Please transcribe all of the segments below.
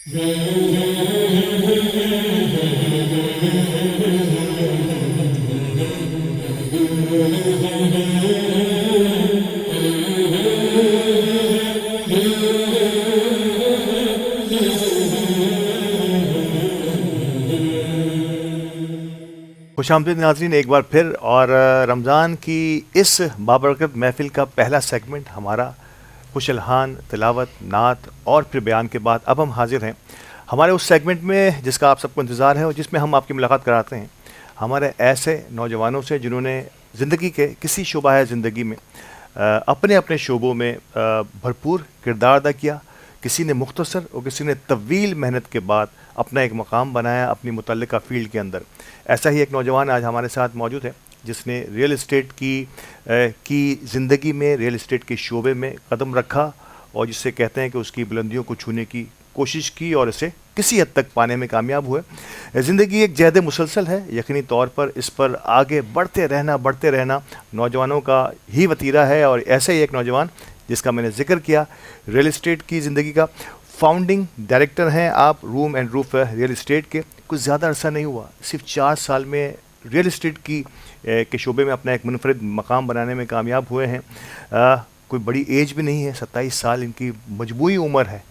खुशामदीद नाज़रीन एक बार फिर, और रमज़ान की इस बाबरकत महफ़िल का पहला सेगमेंट हमारा खुशलहान तिलावत, नात और फिर बयान के बाद अब हम हाजिर हैं हमारे उस सेगमेंट में जिसका आप सबको इंतज़ार है और जिसमें हम आपकी मुलाकात कराते हैं हमारे ऐसे नौजवानों से जिन्होंने ज़िंदगी के किसी शोबा है ज़िंदगी में अपने अपने शोबों में भरपूर किरदार अदा किया। किसी ने मुख्तसर और किसी ने तवील मेहनत के बाद अपना एक मकाम बनाया अपनी मुतल्लिका फ़ील्ड के अंदर। ऐसा ही एक नौजवान आज हमारे साथ मौजूद है जिसने रियल इस्टेट की ज़िंदगी में, रियल इस्टेट के शोबे में कदम रखा और जिससे कहते हैं कि उसकी बुलंदियों को छूने की कोशिश की और इसे किसी हद तक पाने में कामयाब हुए। ज़िंदगी एक जहद मुसलसल है, यकीनी तौर पर इस पर आगे बढ़ते रहना नौजवानों का ही वतीरा है। और ऐसे ही एक नौजवान जिसका मैंने जिक्र किया, रियल इस्टेट की ज़िंदगी का फाउंडिंग डायरेक्टर हैं आप room and roof real estate के। कुछ ज़्यादा अरसा नहीं हुआ, सिर्फ 4 साल में रियल इस्टेट के शोबे में अपना एक मुनफरद मकाम बनाने में कामयाब हुए हैं। कोई बड़ी एज भी नहीं है, 27 साल इनकी मजबूरी उम्र है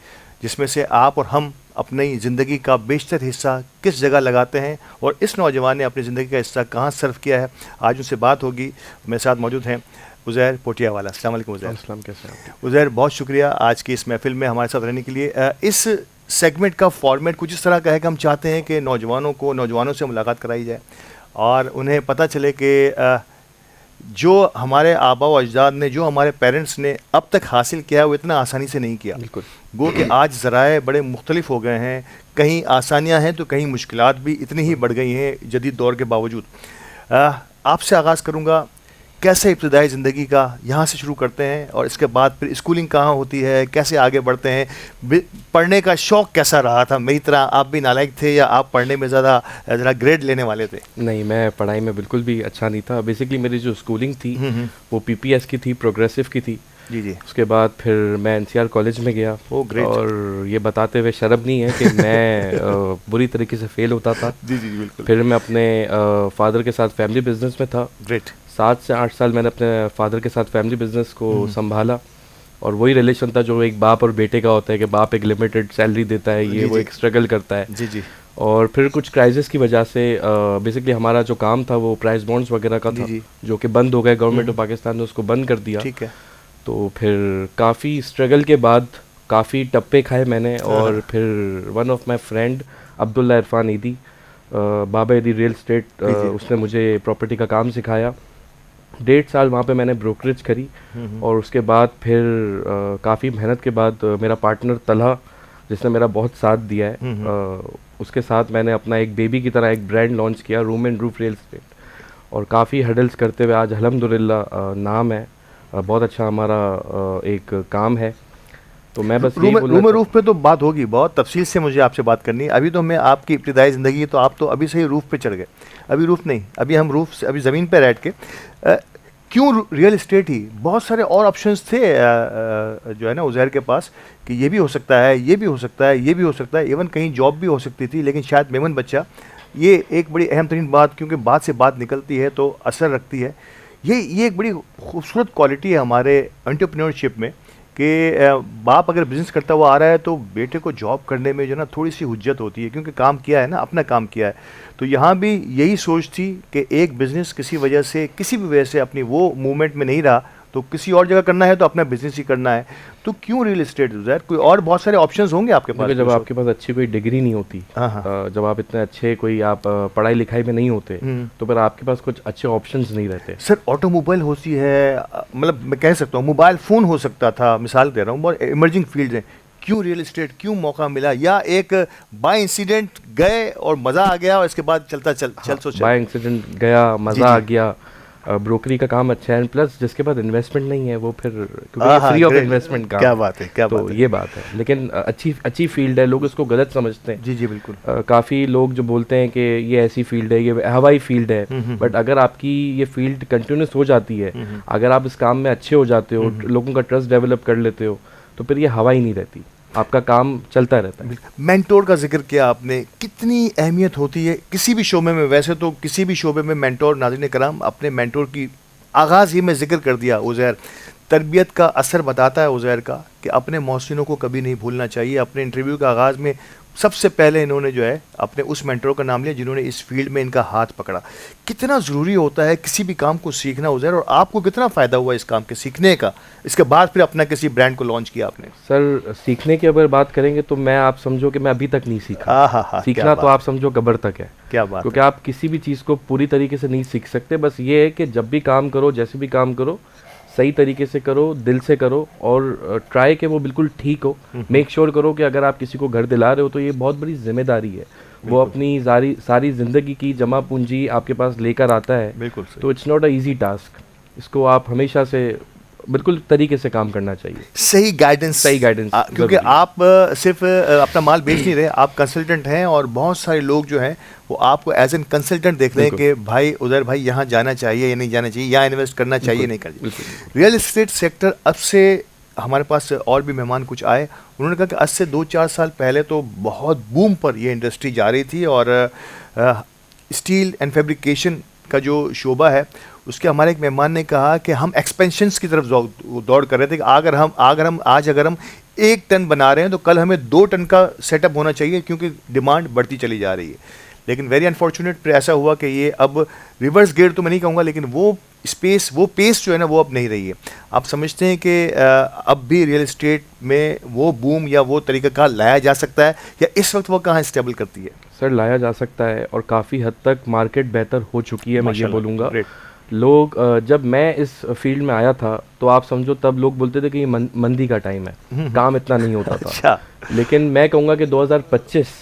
जिसमें से आप और हम अपनी ज़िंदगी का बेशतर हिस्सा किस जगह लगाते हैं और इस नौजवान ने अपनी ज़िंदगी का हिस्सा कहाँ सर्व किया है, आज उनसे बात होगी। मेरे साथ मौजूद हैं उज़ैर पोटियावाला। अस्सलाम वालेकुम उज़ैर। अस्सलाम, कैसे हैं आप? उज़ैर बहुत शुक्रिया आज की इस महफ़िल में हमारे साथ रहने के लिए। इस सेगमेंट का फॉर्मेट कुछ इस तरह का है कि हम चाहते हैं कि नौजवानों से मुलाकात कराई जाए और उन्हें पता चले कि जो हमारे आबा व अजदाद ने, जो हमारे पेरेंट्स ने अब तक हासिल किया है वो इतना आसानी से नहीं किया। बिल्कुल। गो कि आज ज़राए बड़े मुख्तलिफ हो गए हैं, कहीं आसानियाँ हैं तो कहीं मुश्किलात भी इतनी ही बढ़ गई हैं जदीद दौर के बावजूद। आपसे आगाज़ करूँगा, कैसे इब्तिदाई ज़िंदगी का यहाँ से शुरू करते हैं और इसके बाद फिर स्कूलिंग कहाँ होती है, कैसे आगे बढ़ते हैं, पढ़ने का शौक़ कैसा रहा था? मेरी तरह आप भी नालायक थे या आप पढ़ने में ज़रा ग्रेड लेने वाले थे? नहीं, मैं पढ़ाई में बिल्कुल भी अच्छा नहीं था। बेसिकली मेरी जो स्कूलिंग थी वो पीपीएस की थी, प्रोग्रेसिव की थी। जी जी। उसके बाद फिर मैं एनसीआर कॉलेज में गया। ग्रेट। और ये बताते हुए शर्म नहीं है कि मैं बुरी तरीके से फेल होता था। जी जी बिल्कुल। फिर मैं अपने फादर के साथ फैमिली बिजनेस में था। ग्रेट। 7 से 8 साल मैंने अपने फादर के साथ फैमिली बिजनेस को संभाला और वही रिलेशन था जो एक बाप और बेटे का होता है कि बाप एक लिमिटेड सैलरी देता है, ये वो एक स्ट्रगल करता है। जी जी। और फिर कुछ क्राइसिस की वजह से बेसिकली हमारा जो काम था वो प्राइस बॉन्ड्स वगैरह का था जो कि बंद हो गए। गवर्नमेंट ऑफ पाकिस्तान ने उसको बंद कर दिया। ठीक है। तो फिर काफ़ी स्ट्रगल के बाद काफ़ी टप्पे खाए मैंने। और फिर one of my friend Abdullah Irfan ईदी, बाबा ईदी रियल स्टेट, उसने मुझे प्रॉपर्टी का काम सिखाया। 1.5 साल वहाँ पे मैंने ब्रोकरेज करी। और उसके बाद फिर काफ़ी मेहनत के बाद मेरा पार्टनर तलहा, जिसने मेरा बहुत साथ दिया है, उसके साथ मैंने अपना एक बेबी की तरह एक ब्रांड लॉन्च किया, room and roof real estate. और काफ़ी हडल्स करते हुए आज अल्हम्दुलिल्लाह नाम है, बहुत अच्छा हमारा एक काम है। तो मैं बस रूम रूफ पे तो बात होगी, बहुत तफसील से मुझे आपसे बात करनी है। अभी तो मैं आपकी इब्तिदाई ज़िंदगी, तो आप तो अभी से ही रूफ पे चढ़ गए। अभी रूफ नहीं, अभी हम रूफ से, अभी ज़मीन पे बैठ के क्यों रियल इस्टेट ही? बहुत सारे और ऑप्शंस थे जो है ना उज़ैर के पास कि ये भी हो सकता है, ये भी हो सकता है, ये भी हो सकता है, इवन कहीं जॉब भी हो सकती थी, लेकिन शायद मेमन बच्चा, ये एक बड़ी अहम तरीन बात, क्योंकि बात से बात निकलती है तो असर रखती है। ये एक बड़ी खूबसूरत क्वालिटी है हमारे एंटरप्रेन्योरशिप में कि बाप अगर बिज़नेस करता हुआ आ रहा है तो बेटे को जॉब करने में जो ना थोड़ी सी हुज्जत होती है, क्योंकि काम किया है ना, अपना काम किया है। तो यहाँ भी यही सोच थी कि एक बिज़नेस किसी वजह से, किसी भी वजह से अपनी वो मूवमेंट में नहीं रहा तो किसी और जगह करना है तो अपना बिजनेस ही करना है। तो क्यों रियल एस्टेट? कोई और बहुत सारे ऑप्शंस होंगे आपके पास। जब आपके पास अच्छी कोई डिग्री नहीं होती, जब आप इतने अच्छे कोई आप पढ़ाई लिखाई में नहीं होते, तो फिर आपके पास कुछ अच्छे ऑप्शंस नहीं रहते। सर ऑटोमोबाइल होती है, मतलब मैं कह सकता हूँ मोबाइल फ़ोन हो सकता था, मिसाल दे रहा हूँ, बहुत इमर्जिंग फील्ड है। क्यों रियल एस्टेट, क्यों मौका मिला? या एक बाय इंसिडेंट गए और मज़ा आ गया और इसके बाद चल बाय इंसिडेंट गया, मज़ा आ गया, ब्रोकरी का काम अच्छा है, प्लस जिसके बाद इन्वेस्टमेंट नहीं है वो फिर क्योंकि फ्री ऑफ इन्वेस्टमेंट काम। क्या बात है, क्या बात है। ये बात है, लेकिन अच्छी फील्ड है। लोग इसको गलत समझते हैं। जी जी बिल्कुल। काफ़ी लोग जो बोलते हैं कि ये ऐसी फील्ड है, ये हवाई फील्ड है, बट अगर आपकी ये फील्ड कंटिन्यूस हो जाती है, अगर आप इस काम में अच्छे हो जाते हो, लोगों का ट्रस्ट डेवलप कर लेते हो, तो फिर ये हवा ही नहीं रहती। आपका काम चलता रहता है। मेंटोर का जिक्र किया आपने, कितनी अहमियत होती है किसी भी शोबे में। वैसे तो किसी भी शोबे में मेंटोर, नाज़रीन कराम, अपने मेंटोर की आगाज़ ही में जिक्र कर दिया उज़ैर, तरबियत का असर बताता है उज़ैर का कि अपने मोहसिनों को कभी नहीं भूलना चाहिए। अपने इंटरव्यू का आगाज़ में सबसे पहले इन्होंने जो है अपने उस मेंटोर का नाम लिया जिन्होंने इस फील्ड में इनका हाथ पकड़ा। कितना ज़रूरी होता है किसी भी काम को सीखना उज़ैर, और आपको कितना फ़ायदा हुआ इस काम के सीखने का, इसके बाद फिर अपना किसी ब्रांड को लॉन्च किया आपने? सर सीखने की अगर बात करेंगे तो मैं, आप समझो कि मैं अभी तक नहीं सीखा। सीखना तो आप समझो कब्र तक है। क्या बात, क्योंकि आप किसी भी चीज़ को पूरी तरीके से नहीं सीख सकते। बस ये है कि जब भी काम करो, जैसे भी काम करो, सही तरीके से करो, दिल से करो, और ट्राई के वो बिल्कुल ठीक हो। मेक श्योर करो कि अगर आप किसी को घर दिला रहे हो तो ये बहुत बड़ी जिम्मेदारी है। वो अपनी सारी ज़िंदगी की जमा पूंजी आपके पास लेकर आता है। बिल्कुल। तो it's not a easy task. इसको आप हमेशा से बिल्कुल तरीके से काम करना चाहिए। सही गाइडेंस, क्योंकि आप सिर्फ अपना माल बेच नहीं रहे, आप कंसल्टेंट हैं, और बहुत सारे लोग जो हैं वो आपको एज एन कंसल्टेंट देख रहे हैं कि भाई उधर भाई यहाँ जाना चाहिए या नहीं जाना चाहिए, यहाँ इन्वेस्ट करना चाहिए नहीं करना चाहिए। रियल एस्टेट सेक्टर, अब से हमारे पास और भी मेहमान कुछ आए, उन्होंने कहा कि आज से 2-4 साल पहले तो बहुत बूम पर ये इंडस्ट्री जा रही थी, और स्टील एंड फैब्रिकेशन का जो शोबा है उसके हमारे एक मेहमान ने कहा कि हम एक्सपेंशंस की तरफ दौड़ कर रहे थे कि अगर हम आज 1 टन बना रहे हैं तो कल हमें 2 टन का सेटअप होना चाहिए, क्योंकि डिमांड बढ़ती चली जा रही है। लेकिन वेरी अनफॉर्चुनेट फिर ऐसा हुआ कि ये अब रिवर्स गियर तो मैं नहीं कहूँगा, लेकिन वो स्पेस, वो पेस जो है ना वो अब नहीं रही है। आप समझते हैं कि अब भी रियल एस्टेट में वो बूम या वो तरीक़ाकार लाया जा सकता है, या इस वक्त वो कहाँ स्टेबल करती है? सर लाया जा सकता है, और काफ़ी हद तक मार्केट बेहतर हो चुकी है। मैं ये बोलूँगा, लोग जब मैं इस फील्ड में आया था तो आप समझो तब लोग बोलते थे कि ये मंदी का टाइम है, काम इतना नहीं होता था। अच्छा। लेकिन मैं कहूँगा कि 2025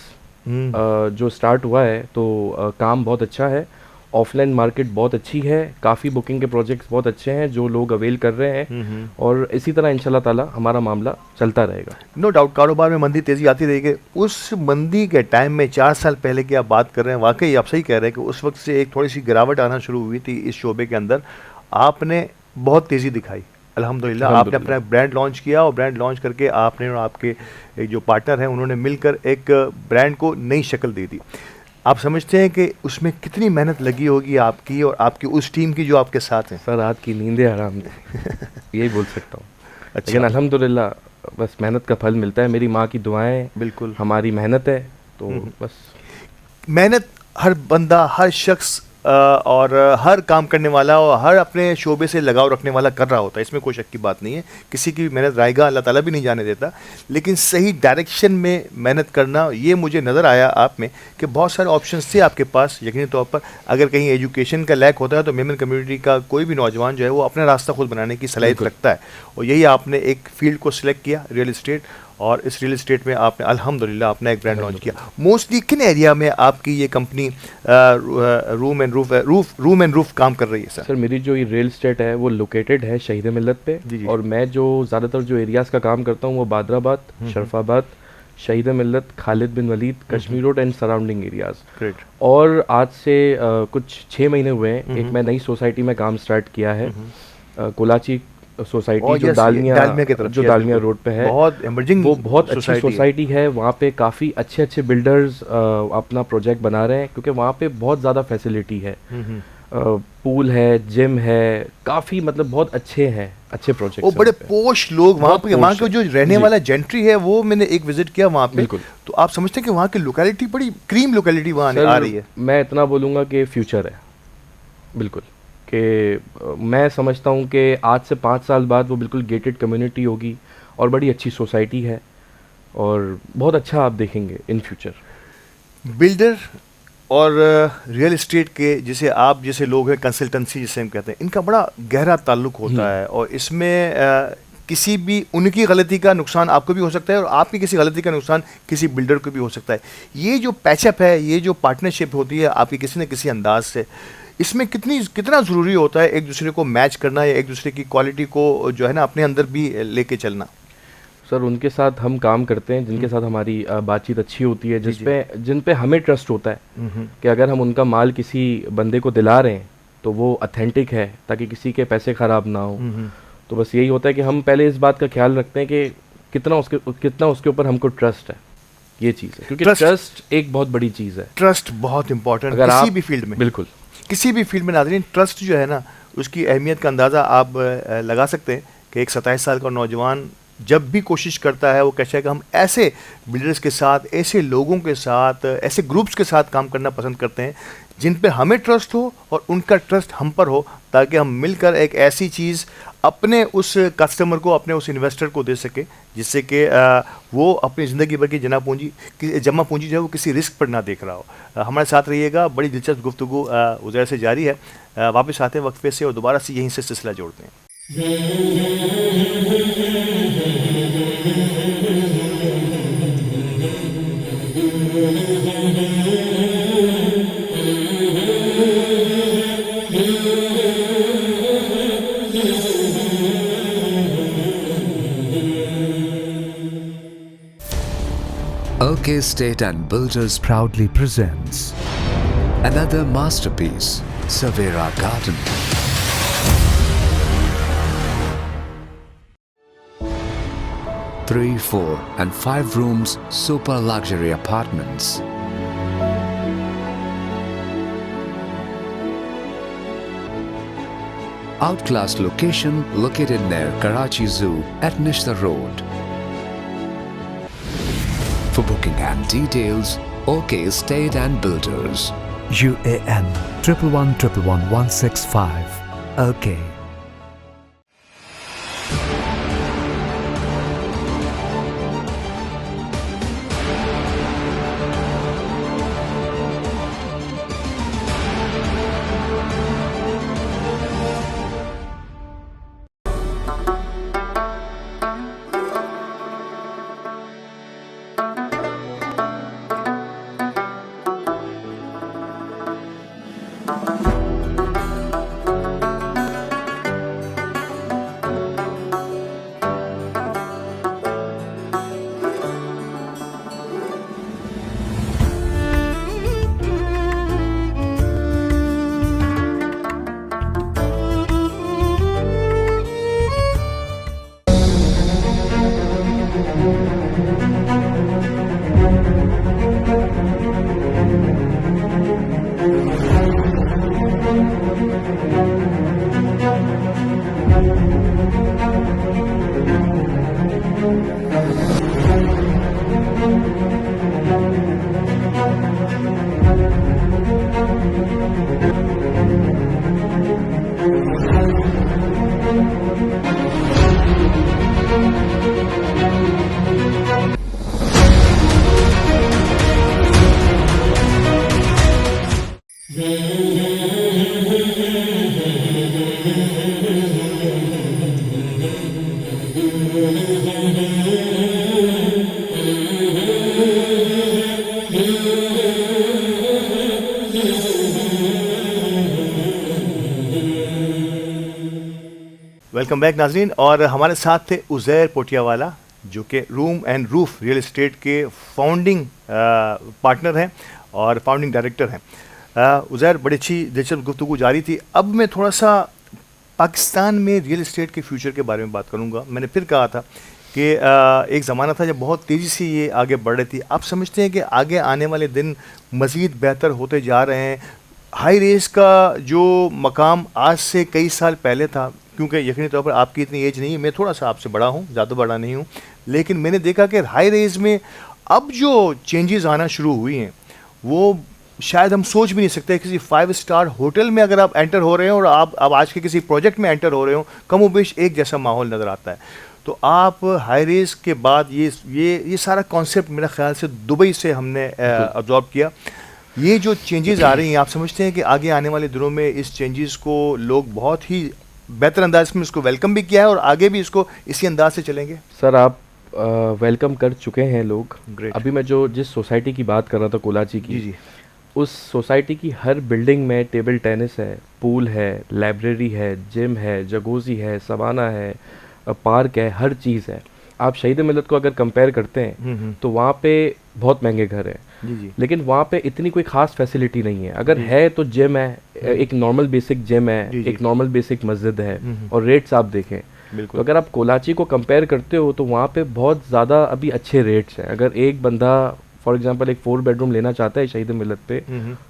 जो स्टार्ट हुआ है तो काम बहुत अच्छा है। ऑफलाइन मार्केट बहुत अच्छी है, काफ़ी बुकिंग के प्रोजेक्ट्स बहुत अच्छे हैं जो लोग अवेल कर रहे हैं, और इसी तरह इंशाल्लाह ताला हमारा मामला चलता रहेगा। नो डाउट कारोबार में मंदी तेज़ी आती रहेगी। उस मंदी के टाइम में 4 साल पहले की आप बात कर रहे हैं, वाकई आप सही कह रहे हैं कि उस वक्त से एक थोड़ी सी गिरावट आना शुरू हुई थी इस शोबे के अंदर। आपने बहुत तेज़ी दिखाई अल्हम्दुलिल्लाह। आपने अपना ब्रांड लॉन्च किया, और ब्रांड लॉन्च करके आपने और आपके एक जो पार्टनर हैं उन्होंने मिलकर एक ब्रांड को नई शक्ल दे दी। आप समझते हैं कि उसमें कितनी मेहनत लगी होगी आपकी और आपकी उस टीम की जो आपके साथ हैं? सर रात की नींदें हराम थी यही बोल सकता हूँ। अच्छा। लेकिन अल्हम्दुलिल्लाह बस मेहनत का फल मिलता है। मेरी माँ की दुआएं, बिल्कुल हमारी मेहनत है, तो बस मेहनत हर बंदा, हर शख्स और हर काम करने वाला और हर अपने शोबे से लगाव रखने वाला कर रहा होता है, इसमें कोई शक की बात नहीं है। किसी की मेहनत रायगा अल्लाह ताला भी नहीं जाने देता, लेकिन सही डायरेक्शन में मेहनत करना, ये मुझे नज़र आया आप में कि बहुत सारे ऑप्शंस थे आपके पास। यकीनी तौर पर अगर कहीं एजुकेशन का लैक होता है तो मेमन कम्युनिटी का कोई भी नौजवान जो है वो अपना रास्ता खुद बनाने की सलाहियत रखता है, और यही आपने एक फील्ड को सिलेक्ट किया, रियल इस्टेट, और इस रियल इस्टेट में आपने अल्हम्दुलिल्लाह अपना एक ब्रांड लॉन्च किया। मोस्टली किन एरिया में आपकी ये कंपनी रूम एंड रूफ काम कर रही है? सर मेरी जो ये रियल इस्टेट है वो लोकेटेड है शहीद मिल्लत पे, और मैं जो ज़्यादातर जो एरियाज़ का काम करता हूँ वो बादराबाद, Sharafabad, Shaheed Millat, Khalid bin Walid, Kashmir road and surrounding areas. और आज से कुछ 6 महीने हुए हैं, एक मैं नई सोसाइटी में काम स्टार्ट किया है, कोलाची सोसाइटी, जो दालमिया रोड पे है, बहुत इमर्जिंग, वो बहुत अच्छी सोसाइटी है। वहाँ पे काफ़ी अच्छे बिल्डर्स अपना प्रोजेक्ट बना रहे हैं, क्योंकि वहाँ पे बहुत ज़्यादा फैसिलिटी है, पूल है, जिम है, काफ़ी मतलब बहुत अच्छे प्रोजेक्ट। वो बड़े पोश लोग वहाँ के जो रहने वाला जेंट्री है, वो मैंने एक विजिट किया वहाँ पे, तो आप समझते हैं कि वहाँ की लोकेलिटी बड़ी क्रीम लोकेलिटी वहाँ आ रही है। मैं इतना बोलूँगा कि फ्यूचर है, बिल्कुल, कि मैं समझता हूँ कि आज से 5 साल बाद वो बिल्कुल गेटेड कम्युनिटी होगी और बड़ी अच्छी सोसाइटी है, और बहुत अच्छा आप देखेंगे इन फ्यूचर। बिल्डर और रियल इस्टेट के जिसे आप जैसे लोग हैं, कंसल्टेंसी जिसे हम कहते हैं, इनका बड़ा गहरा ताल्लुक होता है, और इसमें किसी भी उनकी गलती का नुकसान आपको भी हो सकता है, और आपकी किसी गलती का नुकसान किसी बिल्डर को भी हो सकता है। ये जो पैचअप है, ये जो पार्टनरशिप होती है आपकी किसी न किसी अंदाज से, इसमें कितना ज़रूरी होता है एक दूसरे को मैच करना, या एक दूसरे की क्वालिटी को जो है ना अपने अंदर भी लेके चलना? सर उनके साथ हम काम करते हैं जिनके साथ हमारी बातचीत अच्छी होती है, जिन पे हमें ट्रस्ट होता है कि अगर हम उनका माल किसी बंदे को दिला रहे हैं तो वो ऑथेंटिक है, ताकि किसी के पैसे ख़राब ना हो। तो बस यही होता है कि हम पहले इस बात का ख्याल रखते हैं कि कितना उसके ऊपर हमको ट्रस्ट है, ये चीज़ है, क्योंकि ट्रस्ट एक बहुत बड़ी चीज़ है। ट्रस्ट बहुत इंपॉर्टेंट किसी भी फील्ड में, बिल्कुल किसी भी फील्ड में नाज़रीन, ट्रस्ट जो है ना, उसकी अहमियत का अंदाज़ा आप लगा सकते हैं कि एक 27 साल का नौजवान जब भी कोशिश करता है, वो कहता है कि हम ऐसे बिल्डर्स के साथ, ऐसे लोगों के साथ, ऐसे ग्रुप्स के साथ काम करना पसंद करते हैं जिन पे हमें ट्रस्ट हो और उनका ट्रस्ट हम पर हो, ताकि हम मिलकर एक ऐसी चीज़ अपने उस कस्टमर को, अपने उस इन्वेस्टर को दे सके, जिससे कि वो अपनी ज़िंदगी भर की जमा पूंजी जो है वो किसी रिस्क पर ना देख रहा हो। हमारे साथ रहिएगा, बड़ी दिलचस्प गुफ्तगू उज़ैर से जारी है। वापस आते हैं वक्फे से और दोबारा से यहीं से सिलसिला जोड़ते हैं। OK Estate and Builders proudly presents another masterpiece, Savera Garden. 3, 4 and 5 rooms super luxury apartments. Outclass location located near Karachi Zoo at Nishta Road. For booking and details, OK Estate and Builders. UAN 11111165. OK. Welcome back नाजरीन। और हमारे साथ थे उज़ैर पोटियावाला, जो कि room and roof real estate के founding partner हैं और फाउंडिंग डायरेक्टर हैं। उज़ैर, बड़ी अच्छी दिलचस्प गुफ्तगू जारी थी। अब मैं थोड़ा सा पाकिस्तान में रियल एस्टेट के फ्यूचर के बारे में बात करूँगा। मैंने फिर कहा था कि एक ज़माना था जब बहुत तेज़ी से ये आगे बढ़ रही थी। आप समझते हैं कि आगे आने वाले दिन मज़ीद बेहतर होते जा रहे हैं? हाई रेस का जो मकाम आज से कई साल पहले था, क्योंकि यकीनी तौर पर आपकी इतनी एज नहीं है, मैं थोड़ा सा आपसे बड़ा हूँ, ज़्यादा बड़ा नहीं हूँ, लेकिन मैंने देखा कि हाई रेस में अब जो चेंजेस आना शुरू हुई हैं वो शायद हम सोच भी नहीं सकते। किसी 5 स्टार होटल में अगर आप एंटर हो रहे हैं और आप अब आज के किसी प्रोजेक्ट में एंटर हो रहे हो, कमोबेश एक जैसा माहौल नज़र आता है। तो आप हाई रेस के बाद ये सारा कॉन्सेप्ट मेरा ख्याल से दुबई से हमने अब्जॉर्ब किया। ये जो चेंजेस आ रही हैं, आप समझते हैं कि आगे आने वाले दिनों में इस चेंजेस को लोग बहुत ही बेहतर अंदाज में इसको वेलकम भी किया है और आगे भी इसको इसी अंदाज से चलेंगे? सर, आप वेलकम कर चुके हैं लोग। अभी मैं जिस सोसाइटी की बात कर रहा था, कोलाची की, जी, उस सोसाइटी की हर बिल्डिंग में टेबल टेनिस है, पूल है, लाइब्रेरी है, जिम है, जगोजी है, सवाना है, पार्क है, हर चीज़ है। आप शहीद मिलत को अगर कंपेयर करते हैं तो वहाँ पे बहुत महंगे घर हैं, जी, लेकिन वहाँ पे इतनी कोई ख़ास फैसिलिटी नहीं है। अगर है तो जिम है, एक नॉर्मल बेसिक जिम है, एक नॉर्मल बेसिक मस्जिद है, और रेट्स आप देखें तो अगर आप कोलाची को कंपेयर करते हो तो वहाँ पे बहुत ज़्यादा अभी अच्छे रेट्स हैं। अगर एक बंदा फॉर एग्जांपल एक 4 बेडरूम लेना चाहता है शहीद मिलत पे,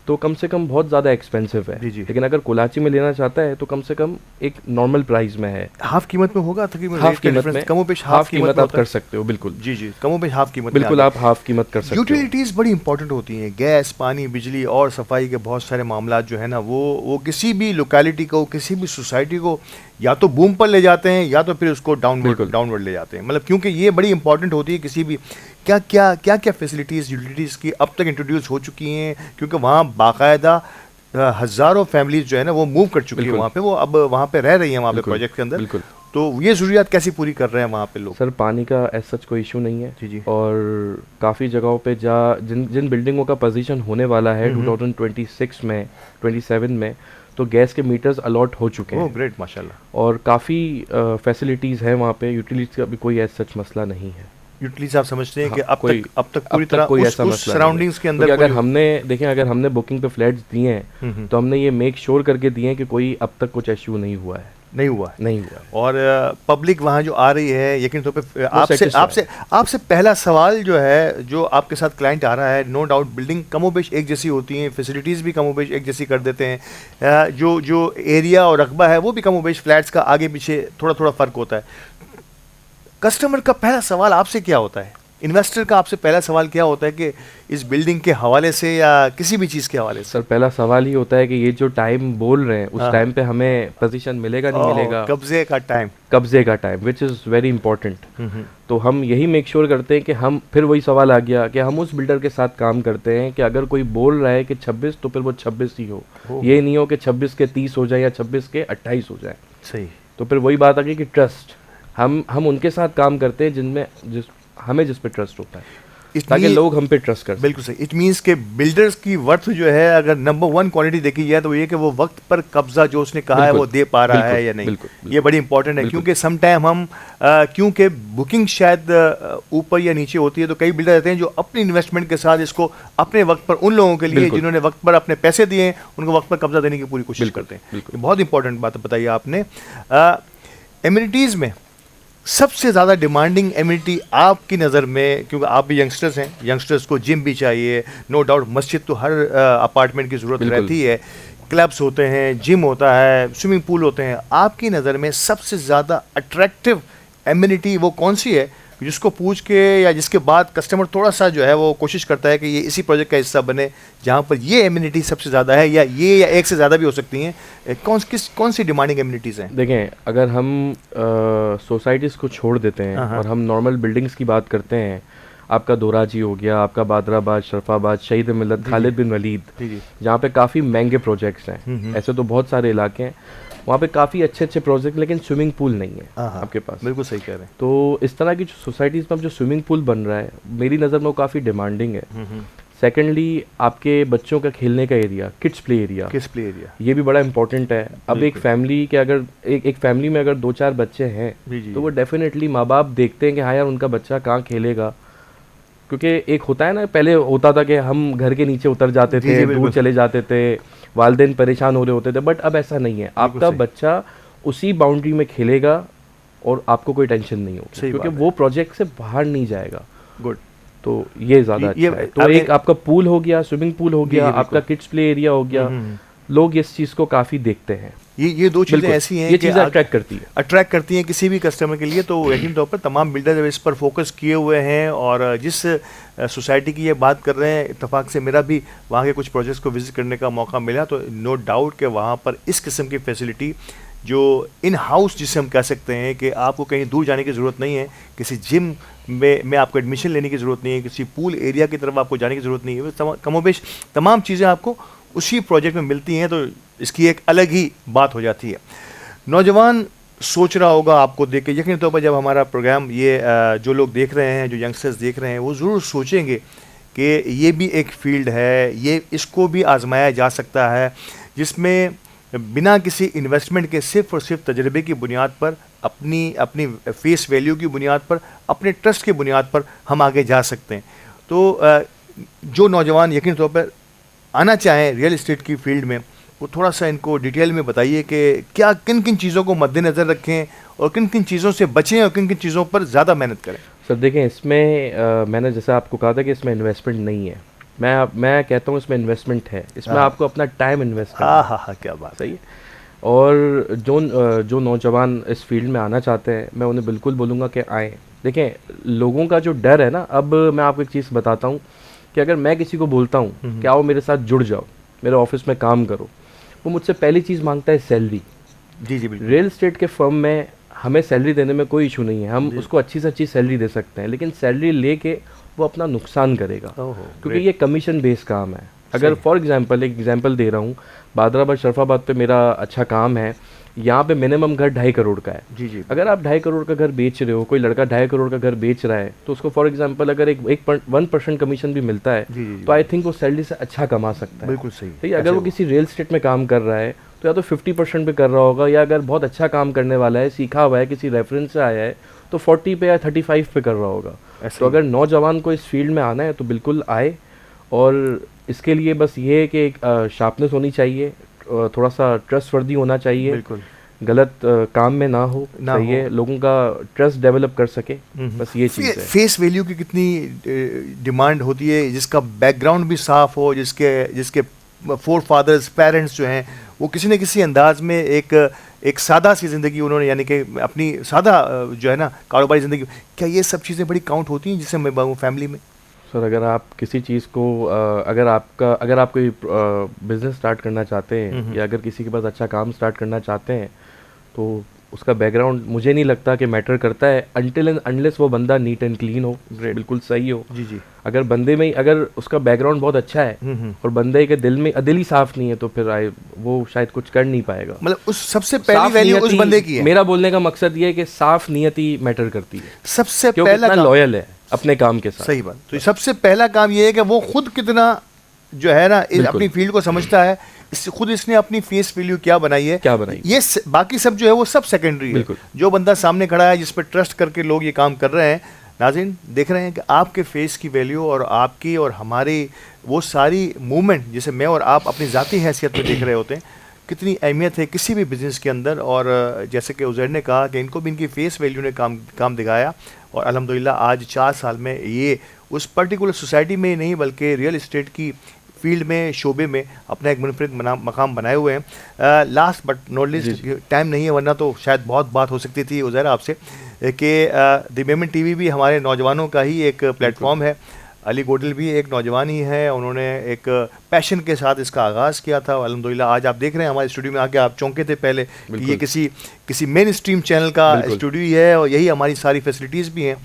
तो कम से कम बहुत ज़्यादा एक्सपेंसिव है। लेकिन अगर कोलाची में लेना चाहता है तो कम से कम एक नॉर्मल प्राइस में है, हाफ कीमत में होगा तकरीबन, हाफ कीमत में, कमोबेश हाफ कीमत आप कर सकते हो। बिल्कुल जी जी, कमोबेश हाफ कीमत, बिल्कुल आप हाफ कीमत कर सकते हो। यूटिलिटीज़ बड़ी इंपॉर्टेंट होती हैं, गैस, पानी, बिजली और सफाई के बहुत सारे मामला जो है ना, वो किसी भी लोकेलिटी को, किसी भी सोसाइटी को या तो बूम पर ले जाते हैं या तो फिर उसको डाउनवर्ड ले जाते हैं। मतलब क्योंकि ये बड़ी इंपॉर्टेंट होती है किसी भी, क्या क्या फैसिलिटीज़ यूटिलिटीज़ की अब तक इंट्रोड्यूस हो चुकी हैं, क्योंकि वहाँ बाकायदा हज़ारों फैमिलीज जो है ना वो मूव कर चुकी है वहाँ पे, वो अब वहाँ पे रह रही हैं वहाँ पे प्रोजेक्ट के अंदर। तो ये ज़रूरियात कैसी पूरी कर रहे हैं वहाँ पे लोग? सर पानी का ऐसा सच कोई इशू नहीं है जी। और काफ़ी जगहों पे जिन बिल्डिंगों का पोजीशन होने वाला है 2026 में 27 में, तो गैस के मीटर्स अलॉट हो चुके हैं। ग्रेट, माशाल्लाह। और काफ़ी फैसिलिटीज़ हैं वहाँ पे, यूटिलिटीज़ का भी कोई ऐसा सच मसला नहीं है। यूटिलिटीज आप समझते हैं कि अब तक पूरी अब तरह तक कोई ऐसा उस सराउंडिंग्स के अंदर, अगर हमने बुकिंग पे फ्लैट्स दिए हैं तो हमने ये मेक श्योर करके दिए हैं कि कोई अब तक कुछ इशू नहीं हुआ है। और पब्लिक वहाँ जो आ रही है, यकीन तौर पे आपसे पहला सवाल जो है, जो आपके साथ क्लाइंट आ रहा है, नो डाउट बिल्डिंग कमोबेश एक जैसी होती हैं, फैसिलिटीज़ भी कमोबेश एक जैसी कर देते हैं, जो एरिया और रकबा है वो भी कमोबेश फ्लैट्स का आगे पीछे थोड़ा फ़र्क होता है। कस्टमर का पहला सवाल आपसे क्या होता है, इन्वेस्टर का आपसे पहला सवाल क्या होता है कि इस बिल्डिंग के हवाले से या किसी भी चीज़ के हवाले से? सर पहला सवाल ही होता है कि ये जो टाइम बोल रहे हैं उस टाइम पे हमें पोजीशन मिलेगा नहीं मिलेगा, कब्जे का time which is very important. तो हम यही मेक श्योर करते हैं कि हम, फिर वही सवाल आ गया कि हम उस बिल्डर के साथ काम करते हैं कि अगर कोई बोल रहा है कि 26 तो फिर वो 26 ही हो, ये नहीं हो कि 26 के 30 हो जाए या 26 के 28 हो जाए। सही। तो फिर वही बात आ गई कि ट्रस्ट, हम उनके साथ काम करते हैं हमें जिस पे ट्रस्ट होता है, ताकि लोग हम पे ट्रस्ट कर। बिल्कुल सही। इट मींस के बिल्डर्स की वर्थ जो है, अगर नंबर 1 क्वालिटी देखी जाए तो ये कि वो वक्त पर कब्जा जो उसने कहा है वो दे पा रहा है या नहीं। ये बड़ी इंपॉर्टेंट है, क्योंकि सम टाइम हम क्योंकि बुकिंग शायद ऊपर या नीचे होती है, तो कई बिल्डर रहते हैं जो अपनी इन्वेस्टमेंट के साथ इसको अपने वक्त पर, उन लोगों के लिए जिन्होंने वक्त पर अपने पैसे दिए हैं, उनको वक्त पर कब्जा देने की पूरी कोशिश करते हैं। बहुत इंपॉर्टेंट बात बताइए आपने। एमिनिटीज़ में सबसे ज़्यादा डिमांडिंग एमिनिटी आपकी नज़र में, क्योंकि आप भी यंगस्टर्स हैं, यंगस्टर्स को जिम भी चाहिए, नो डाउट मस्जिद तो हर अपार्टमेंट की ज़रूरत रहती है, क्लब्स होते हैं, जिम होता है, स्विमिंग पूल होते हैं, आपकी नज़र में सबसे ज़्यादा अट्रैक्टिव एमिनिटी वो कौन सी है, जिसको पूछ के या जिसके बाद कस्टमर थोड़ा सा जो है वो कोशिश करता है कि ये इसी प्रोजेक्ट का हिस्सा बने, जहाँ पर ये एमिनिटी सबसे ज़्यादा है, या एक से ज़्यादा भी हो सकती हैं? कौन सी डिमांडिंग एमिनिटीज़ हैं? देखें, अगर हम सोसाइटीज़ को छोड़ देते हैं और हम नॉर्मल बिल्डिंग्स की बात करते हैं, आपका दोराजी हो गया, आपका बादराबाद, शरफाबाद, शहीद मिलत, खालिद बिन वलीद, जहाँ पे काफ़ी महंगे प्रोजेक्ट्स हैं। ऐसे तो बहुत सारे इलाके हैं वहाँ पे काफ़ी अच्छे प्रोजेक्ट, लेकिन स्विमिंग पूल नहीं है आपके पास। बिल्कुल सही कह रहे हैं। तो इस तरह की जो सोसाइटीज़ में अब जो स्विमिंग पूल बन रहा है, मेरी नज़र में वो काफ़ी डिमांडिंग है। सेकेंडली, आपके बच्चों का खेलने का एरिया, किड्स प्ले एरिया, ये भी बड़ा इंपॉर्टेंट है। अब एक फैमिली के अगर एक फैमिली में अगर 2-4 बच्चे हैं तो वो डेफिनेटली माँ बाप देखते हैं कि हाँ यार उनका बच्चा कहाँ खेलेगा, क्योंकि एक होता है ना, पहले होता था कि हम घर के नीचे उतर जाते थे, दूर चले जाते थे, वालिदैन परेशान हो रहे होते थे, बट अब ऐसा नहीं है। आपका बच्चा उसी बाउंड्री में खेलेगा और आपको कोई टेंशन नहीं होगी, क्योंकि वो प्रोजेक्ट से बाहर नहीं जाएगा। गुड। तो ये ज़्यादा अच्छा है। तो एक आपका पूल हो गया, स्विमिंग पूल हो गया, आपका किड्स प्ले एरिया हो गया, लोग इस चीज़ को काफ़ी देखते हैं। ये दो चीज़ें ऐसी हैं, ये चीज़ें अट्रैक्ट करती हैं किसी भी कस्टमर के लिए। तो यकीन तौर पर तमाम बिल्डर इस पर फोकस किए हुए हैं, और जिस सोसाइटी की ये बात कर रहे हैं, इत्तेफाक से मेरा भी वहाँ के कुछ प्रोजेक्ट्स को विजिट करने का मौका मिला, तो नो डाउट कि वहाँ पर इस किस्म की फैसिलिटी जो इन हाउस जिसे हम कह सकते हैं कि आपको कहीं दूर जाने की ज़रूरत नहीं है, किसी जिम में आपको एडमिशन लेने की ज़रूरत नहीं है, किसी पूल एरिया की तरफ आपको जाने की ज़रूरत नहीं है, कमोबेश तमाम चीज़ें आपको उसी प्रोजेक्ट में मिलती हैं। तो इसकी एक अलग ही बात हो जाती है। नौजवान सोच रहा होगा आपको देख के, यकीन तौर पर जब हमारा प्रोग्राम ये जो लोग देख रहे हैं, जो यंगस्टर्स देख रहे हैं, वो ज़रूर सोचेंगे कि ये भी एक फील्ड है, ये इसको भी आजमाया जा सकता है, जिसमें बिना किसी इन्वेस्टमेंट के सिर्फ़ और सिर्फ तजर्बे की बुनियाद पर, अपनी फेस वैल्यू की बुनियाद पर, अपने ट्रस्ट की बुनियाद पर हम आगे जा सकते हैं। तो जो नौजवान यकीन तौर पर आना चाहें रियल इस्टेट की फील्ड में, वो थोड़ा सा इनको डिटेल में बताइए कि क्या किन किन चीज़ों को मद्देनज़र रखें और किन किन चीज़ों से बचें और किन किन चीज़ों पर ज़्यादा मेहनत करें? सर देखें, इसमें मैंने जैसा आपको कहा था कि इसमें इन्वेस्टमेंट नहीं है। मैं कहता हूँ इसमें इन्वेस्टमेंट है। इसमें आपको अपना टाइम इन्वेस्ट करना है। हाँ, क्या बात। सही है। और जो नौजवान इस फील्ड में आना चाहते हैं, मैं उन्हें बिल्कुल बोलूँगा कि आएँ। देखें, लोगों का जो डर है ना, अब मैं आपको एक चीज़ बताता हूँ कि अगर मैं किसी को बोलता हूँ कि आओ मेरे साथ जुड़ जाओ, मेरे ऑफिस में काम करो, वो मुझसे पहली चीज़ मांगता है सैलरी। जी बिल्कुल। रियल एस्टेट के फर्म में हमें सैलरी देने में कोई इशू नहीं है, हम उसको अच्छी से अच्छी सैलरी दे सकते हैं, लेकिन सैलरी लेके वो अपना नुकसान करेगा, क्योंकि ये कमीशन बेस्ड काम है। अगर फॉर एग्जांपल एक एग्जांपल दे रहा हूँ, बादराबाद शरफाबाद पे मेरा अच्छा काम है, यहाँ पे मिनिमम घर 2.5 करोड़ का है। जी। अगर आप 2.5 करोड़ का घर बेच रहे हो, कोई लड़का 2.5 करोड़ का घर बेच रहा है, तो उसको फॉर एग्जांपल अगर 1% कमीशन भी मिलता है, तो आई थिंक वो सैलरी से अच्छा कमा सकता है। बिल्कुल सही। ठीक है। अगर वो किसी रियल एस्टेट में काम कर रहा है, तो या तो 50% पे कर रहा होगा, या अगर बहुत अच्छा काम करने वाला है, सीखा हुआ है, किसी रेफरेंस से आया है, तो 40 पे या 35 पे कर रहा होगा। तो अगर नौजवान को इस फील्ड में आना है तो बिल्कुल आए, और इसके लिए बस ये है कि एक शार्पनेस होनी चाहिए, थोड़ा सा ट्रस्टवर्दी होना चाहिए, बिल्कुल गलत काम में ना हो, सही है, लोगों का ट्रस्ट डेवलप कर सके, बस ये चीज़ है। फेस वैल्यू की कितनी डिमांड होती है, जिसका बैकग्राउंड भी साफ हो, जिसके फोर फादर्स पेरेंट्स जो हैं वो किसी न किसी अंदाज में एक सादा सी ज़िंदगी उन्होंने, यानी कि अपनी सादा जो है ना कारोबारी ज़िंदगी, क्या ये सब चीज़ें बड़ी काउंट होती हैं जिससे मैं बाबू फैमिली में? सर अगर आप किसी चीज़ को अगर आप कोई बिज़नेस स्टार्ट करना चाहते हैं, या अगर किसी के पास अच्छा काम स्टार्ट करना चाहते हैं, तो उसका बैकग्राउंड मुझे नहीं लगता कि मैटर करता है, अनटिल एंड अनलेस वो बंदा नीट एंड क्लीन हो, बिल्कुल सही हो। जी। अगर बंदे में अगर उसका बैकग्राउंड बहुत अच्छा है और बंदे के दिल ही साफ नहीं है, तो फिर वो शायद कुछ कर नहीं पाएगा। मतलब उस सबसे पहली वैल्यू उस बंदे की है। मेरा बोलने का मकसद ये है कि साफ नियति मैटर करती है, सबसे पहला लॉयल है अपने काम के साथ। सही बात। तो सबसे पहला काम ये है कि वो खुद कितना जो है ना अपनी फील्ड को समझता है, खुद इसने अपनी फेस वैल्यू क्या बनाई है, ये बाकी सब जो है वो सब सेकेंडरी है। जो बंदा सामने खड़ा है, जिस पर ट्रस्ट करके लोग ये काम कर रहे हैं, नाज़रीन देख रहे हैं कि आपके फेस की वैल्यू और आपकी और हमारी वो सारी मूवमेंट जिसे मैं और आप अपनी ज़ाती हैसियत में देख रहे होते हैं, कितनी अहमियत है किसी भी बिज़नेस के अंदर। और जैसे कि उज़ैर ने कहा कि इनको भी इनकी फेस वैल्यू ने काम दिखाया, और अल्हम्दुलिल्लाह आज 4 साल में ये उस पर्टिकुलर सोसाइटी में ही नहीं बल्कि रियल इस्टेट की फील्ड में, शोबे में अपना एक मुनफरिद मकाम बनाए हुए हैं। Last but not least, time नहीं है वरना तो शायद बहुत बात हो सकती थी उज़ैर आपसे, कि द मेमन टीवी भी हमारे नौजवानों का ही एक प्लेटफॉर्म है। अली गोडल भी एक नौजवान ही है, उन्होंने एक पैशन के साथ इसका आगाज़ किया था। अल्हम्दुलिल्लाह आज आप देख रहे हैं हमारे स्टूडियो में आके, आप चौंके थे पहले कि ये किसी मेन स्ट्रीम चैनल का स्टूडियो ही है, और यही हमारी सारी फैसिलिटीज़ भी हैं।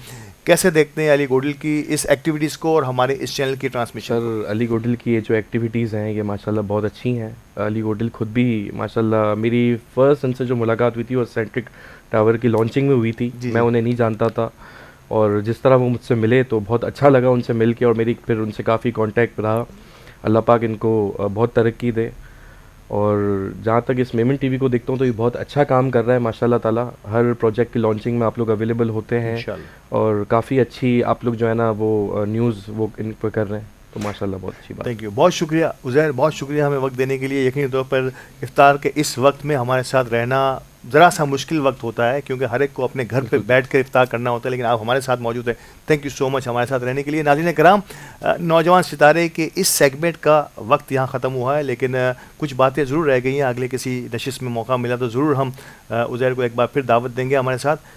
कैसे देखते हैं अली गोडल की इस एक्टिविटीज़ को और हमारे इस चैनल की ट्रांसमिशन? सर अली गोडल की ये जो एक्टिविटीज़ हैं ये माशाल्लाह बहुत अच्छी हैं। अली गोडल खुद भी माशाल्लाह, मेरी फ़र्स्ट उनसे जो मुलाकात हुई थी वो सेंट्रिक टावर की लॉन्चिंग में हुई थी। मैं उन्हें नहीं जानता था, और जिस तरह वो मुझसे मिले तो बहुत अच्छा लगा उनसे मिल के, और मेरी फिर उनसे काफ़ी कांटेक्ट रहा। अल्लाह पाक इनको बहुत तरक्की दे। और जहाँ तक इस मेमन टीवी को देखता हूँ तो ये बहुत अच्छा काम कर रहा है माशाल्लाह ताला। हर प्रोजेक्ट की लॉन्चिंग में आप लोग अवेलेबल होते हैं, और काफ़ी अच्छी आप लोग जो है ना वो न्यूज़ वो इन पर कर रहे हैं, तो माशाल्लाह बहुत अच्छी बात। थैंक यू, बहुत शुक्रिया उज़ैर, बहुत शुक्रिया हमें वक्त देने के लिए। यकीनी तौर पर इफ्तार के इस वक्त में हमारे साथ रहना ज़रा सा मुश्किल वक्त होता है, क्योंकि हर एक को अपने घर पे बैठ कर इफ्तार करना होता है, लेकिन आप हमारे साथ मौजूद हैं। थैंक यू सो मच हमारे साथ रहने के लिए। नाज़रीन कराम, नौजवान सितारे के इस सेगमेंट का वक्त यहाँ ख़त्म हुआ है, लेकिन कुछ बातें ज़रूर रह गई हैं। अगले किसी नशिस्त में मौका मिला तो ज़रूर हम उज़ैर को एक बार फिर दावत देंगे हमारे साथ।